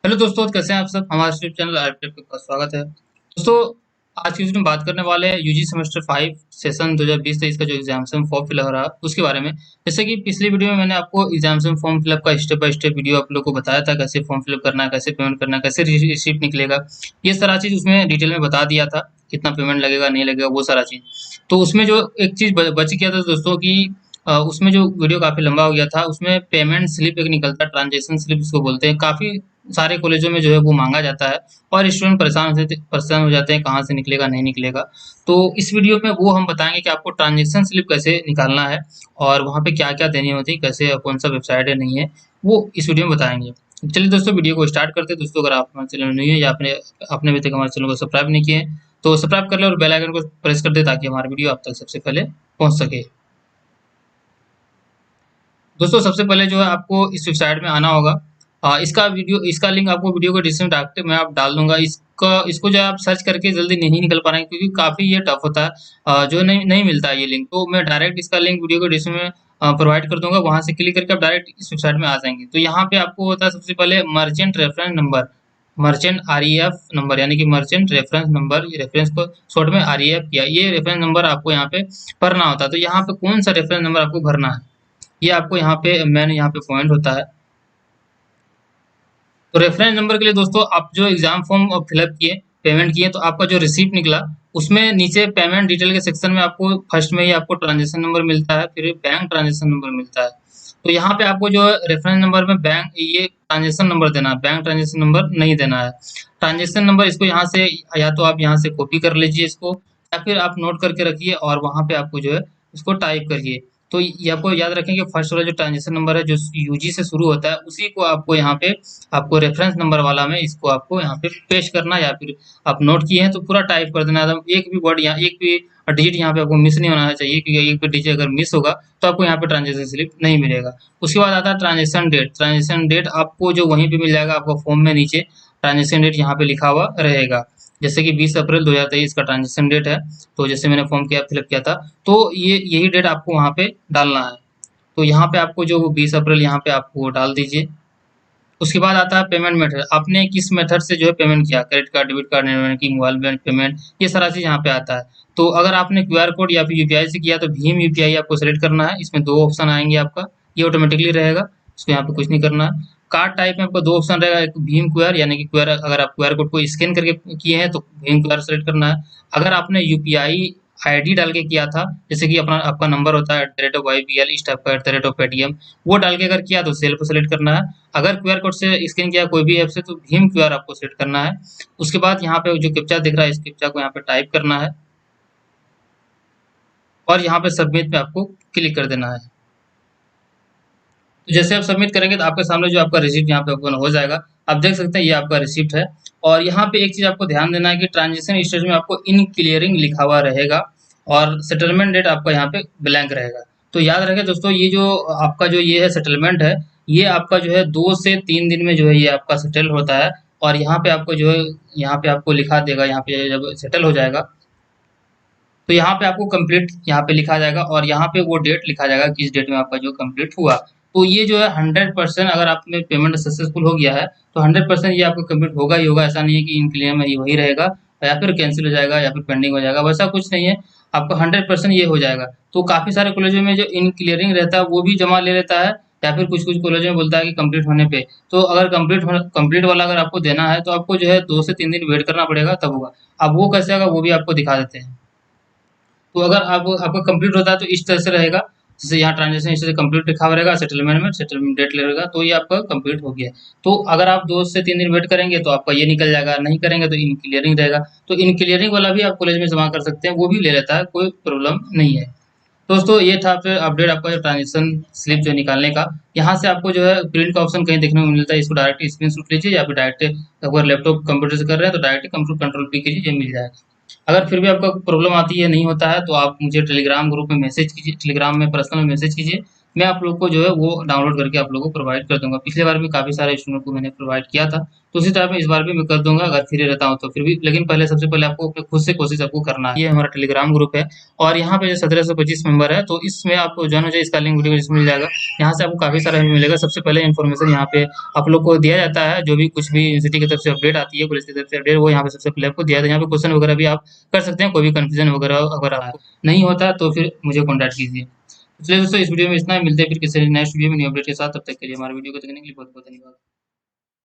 Hello दोस्तों, कैसे हैं आप सब। हमारे यूट्यूब चैनल आरपीएफ का स्वागत है। दोस्तों, आज की वीडियो में बात करने वाले हैं यूजी सेमेस्टर 5 सेशन 2020-23 का जो एग्जामिनेशन फॉर्म फिल हो रहा है उसके बारे में। जैसे कि पिछली वीडियो में मैंने आपको एग्जामिनेशन फॉर्म फिलअप का स्टेप बाय स्टेप वीडियो आप लोग को बताया था, कैसे फॉर्म फिलअप करना है, कैसे पेमेंट करना है, कैसे रिसीप्ट निकलेगा। ये सारा चीज उसमें डिटेल में बता दिया था, कितना पेमेंट लगेगा नहीं लगेगा वो सारा चीज। तो उसमें जो एक चीज बच गया था दोस्तों की उसमें जो वीडियो काफी लंबा हो गया था, उसमें पेमेंट स्लिप एक निकलता है, ट्रांजेक्शन स्लिप इसको बोलते हैं। काफी सारे कॉलेजों में जो है वो मांगा जाता है और स्टूडेंट परेशान हो जाते हैं, कहाँ से निकलेगा नहीं निकलेगा। तो इस वीडियो में वो हम बताएंगे कि आपको ट्रांजेक्शन स्लिप कैसे निकालना है और वहाँ पे क्या क्या देनी होती है, कैसे कौन सा वेबसाइट है नहीं है, वो इस वीडियो में बताएंगे। चलिए दोस्तों, वीडियो को स्टार्ट करते हैं। दोस्तों, अगर आप हमारे चैनल में नहीं है या आपने आपने अभी तक हमारे चैनल को सब्सक्राइब नहीं किए हैं, तो सब्सक्राइब कर ले और बेल आइकन को प्रेस कर दे ताकि हमारा वीडियो आप तक सबसे पहले पहुंच सके। दोस्तों, सबसे पहले जो है आपको इस वेबसाइट में आना होगा। इसका लिंक आपको वीडियो को डिस्क्रिप्शन में आप डाल दूंगा। इसको जो है आप सर्च करके जल्दी नहीं निकल पा रहे हैं क्योंकि काफ़ी ये टफ होता है। जो नहीं नहीं मिलता है ये लिंक, तो मैं डायरेक्ट इसका लिंक वीडियो को डिस्क्रिप्शन में प्रोवाइड कर दूंगा। वहां से क्लिक करके आप डायरेक्ट इस वेबसाइट में आ जाएंगे। तो यहाँ पे आपको होता है सबसे पहले merchant reference number, merchant REF number, यानी कि मर्चेंट रेफरेंस नंबर। रेफरेंस को शॉर्ट में आरईएफ किया, ये रेफरेंस नंबर आपको यहाँ पे भरना होता है। तो यहाँ पे कौन सा रेफरेंस नंबर आपको भरना है, ये आपको यहाँ पे मैंने यहाँ पे पॉइंट होता है। तो रेफरेंस नंबर के लिए दोस्तों, आप जो एग्जाम फॉर्म फिलअप किए, पेमेंट किए, तो आपका जो रिसीप्ट निकला उसमें नीचे पेमेंट डिटेल के सेक्शन में आपको फर्स्ट में ही आपको ट्रांजेक्शन नंबर मिलता है, फिर बैंक ट्रांजेक्शन नंबर मिलता है। तो यहाँ पे आपको जो रेफरेंस नंबर में बैंक ये ट्रांजेक्शन नंबर देना है, बैंक ट्रांजेक्शन नंबर नहीं देना है। ट्रांजेक्शन नंबर इसको यहाँ से या तो आप यहाँ से कॉपी कर लीजिए इसको, या फिर आप नोट करके रखिए और वहाँ पे आपको जो है इसको टाइप करिए। तो ये आपको याद रखें कि फर्स्ट वाला जो ट्रांजेक्शन नंबर है जो यूजी से शुरू होता है, उसी को आपको यहाँ पे आपको रेफरेंस नंबर वाला में इसको आपको यहाँ पे पेस्ट करना, या फिर आप नोट किए हैं तो पूरा टाइप कर देना एकदम। एक भी वर्ड यहाँ, एक भी डिजिट यहाँ पे आपको मिस नहीं होना चाहिए, क्योंकि एक भी डिजिट अगर मिस होगा तो आपको यहाँ पे ट्रांजेक्शन स्लिप नहीं मिलेगा। उसके बाद आता है ट्रांजेक्शन डेट। ट्रांजेक्शन डेट आपको जो वहीं पे मिल जाएगा, आपको फॉर्म में नीचे ट्रांजेक्शन डेट यहाँ पे लिखा हुआ रहेगा। जैसे कि 20 अप्रैल 2023 का ट्रांजेक्शन डेट है, तो जैसे मैंने फॉर्म किया फिलअप किया था, तो ये यही डेट आपको वहाँ पे डालना है। तो यहाँ पे आपको जो 20 अप्रैल यहाँ पे आपको डाल दीजिए। उसके बाद आता है पेमेंट मेथड। आपने किस मेथड से जो है पेमेंट किया, credit card, debit card, net banking, mobile payment, ये सारा चीज यहाँ पे आता है। तो अगर आपने क्यूआर कोड या फिर यूपीआई से किया तो भीम यूपीआई आपको सेलेक्ट करना है। इसमें दो ऑप्शन आएंगे आपका, ये ऑटोमेटिकली रहेगा, इसको यहाँ पे कुछ नहीं करना है। कार्ड टाइप में आपको दो ऑप्शन रहेगा, एक भीम क्यूआर, यानी कि क्यूआर अगर आप क्यूआर कोड को स्कैन करके किए हैं तो भीम क्यूआर सेलेक्ट करना है। अगर आपने यूपीआई आईडी डाल के किया था, जैसे कि अपना आपका नंबर होता है @YBL इस टाइप का @Paytm, वो डाल के अगर किया तो सेल को सेलेक्ट करना है। अगर क्यूआर कोड से स्कैन किया कोई भी ऐप से तो भीम क्यूआर आपको सेट करना है। उसके बाद यहाँ पे जो कैप्चा दिख रहा है, इस कैप्चा को यहाँ पे टाइप करना है और यहाँ पे सबमिट पे आपको क्लिक कर देना है। तो जैसे आप सबमिट करेंगे तो आपके सामने जो आपका रिसिप्ट यहाँ पे ओपन हो जाएगा। आप देख सकते हैं ये आपका रिसिप्ट है। और यहाँ पे एक चीज आपको ध्यान देना है कि ट्रांजेक्शन स्टेज में आपको इन क्लियरिंग लिखा हुआ रहेगा और सेटलमेंट डेट आपका यहाँ पे ब्लैंक रहेगा। तो याद रखें दोस्तों, ये जो आपका जो ये है सेटलमेंट है, ये आपका जो है 2 से 3 दिन में जो है ये आपका सेटल होता है। और यहाँ पे आपको जो है यहाँ पे आपको लिखा देगा, यहाँ पे जब सेटल हो जाएगा तो यहाँ पे आपको कंप्लीट यहाँ पे लिखा जाएगा और यहाँ पे वो डेट लिखा जाएगा किस डेट में आपका जो कंप्लीट हुआ। तो ये जो है 100%, अगर आप में पेमेंट सक्सेसफुल हो गया है तो 100% ये आपको कंप्लीट होगा ही होगा। ऐसा नहीं है कि इन क्लियर में ये वही रहेगा या फिर कैंसिल हो जाएगा या फिर पेंडिंग हो जाएगा, वैसा कुछ नहीं है। आपको 100% ये हो जाएगा। तो काफी सारे कॉलेजों में जो इन क्लियरिंग रहता है वो भी जमा ले लेता है, या फिर कुछ कुछ कॉलेजों में बोलता है कि कंप्लीट होने पे। तो अगर कंप्लीट वाला अगर आपको देना है तो आपको जो है 2 से 3 दिन वेट करना पड़ेगा, तब होगा। अब वो कैसे होगा वो भी आपको दिखा देते हैं। तो अगर आप आपका कंप्लीट होता है तो इस तरह से रहेगा, जैसे यहाँ ट्रांजेक्शन इस तरह कंप्लीट लिखा हुआ रहेगा, सेटलमेंट में सेटलमेंट डेट लगेगा, तो ये आपका कंप्लीट हो गया। तो अगर आप 2 से 3 दिन वेट करेंगे तो आपका ये निकल जाएगा, नहीं करेंगे तो इन क्लियरिंग रहेगा। तो इन क्लियरिंग वाला भी आप कॉलेज में जमा कर सकते हैं, वो भी ले लेता है, कोई प्रॉब्लम नहीं है। दोस्तों, ये था फिर अपडेट आपका जो ट्रांजेक्शन स्लिप जो निकालने का। यहाँ से आपको जो है प्रिंट का ऑप्शन कहीं देखने को मिलता है, इसको डायरेक्ट स्क्रीन शॉट लीजिए या फिर डायरेक्ट अगर लैपटॉप कंप्यूटर से कर रहे हैं तो डायरेक्ट कंट्रोल पी कीजिए, ये मिल जाएगा। अगर फिर भी आपका प्रॉब्लम आती है, नहीं होता है, तो आप मुझे टेलीग्राम ग्रुप में मैसेज कीजिए, टेलीग्राम में पर्सनल मैसेज कीजिए, मैं आप लोग को जो है वो डाउनलोड करके आप लोगों को प्रोवाइड कर दूँगा। पिछली बार भी काफ़ी सारे स्टूडेंट को मैंने प्रोवाइड किया था, तो उसी तरह मैं इस बार भी मैं कर दूँगा अगर फ्री रहता हूँ तो फिर भी। लेकिन पहले सबसे पहले आपको अपने खुद से कोशिश आपको करना है। ये हमारा टेलीग्राम ग्रुप है और यहाँ पे जो 1725 मेंबर है, तो इसमें आपको जॉइन हो जाइए, इसका लिंक वीडियो में मिल जाएगा। यहाँ से आपको काफ़ी सारा भी मिलेगा। सबसे पहले इन्फॉर्मेशन यहाँ पे आप लोग को दिया जाता है, जो भी कुछ भी यूनिवर्सिटी की तरफ से अपडेट आती है, कॉलेज की तरफ से अपडेट, वो यहाँ पे सबसे पहले आपको दिया जाता है। यहाँ पे क्वेश्चन वगैरह भी आप कर सकते हैं, कोई भी कन्फ्यूजन वगैरह अगर आपको नहीं होता तो फिर मुझे कॉन्टैक्ट कीजिए। चलिए दोस्तों, इस वीडियो में इतना ही। मिलते हैं फिर किसी नेक्स्ट वीडियो में न्यू अपडेट के साथ। तब तक के लिए हमारे वीडियो को देखने के लिए बहुत बहुत धन्यवाद।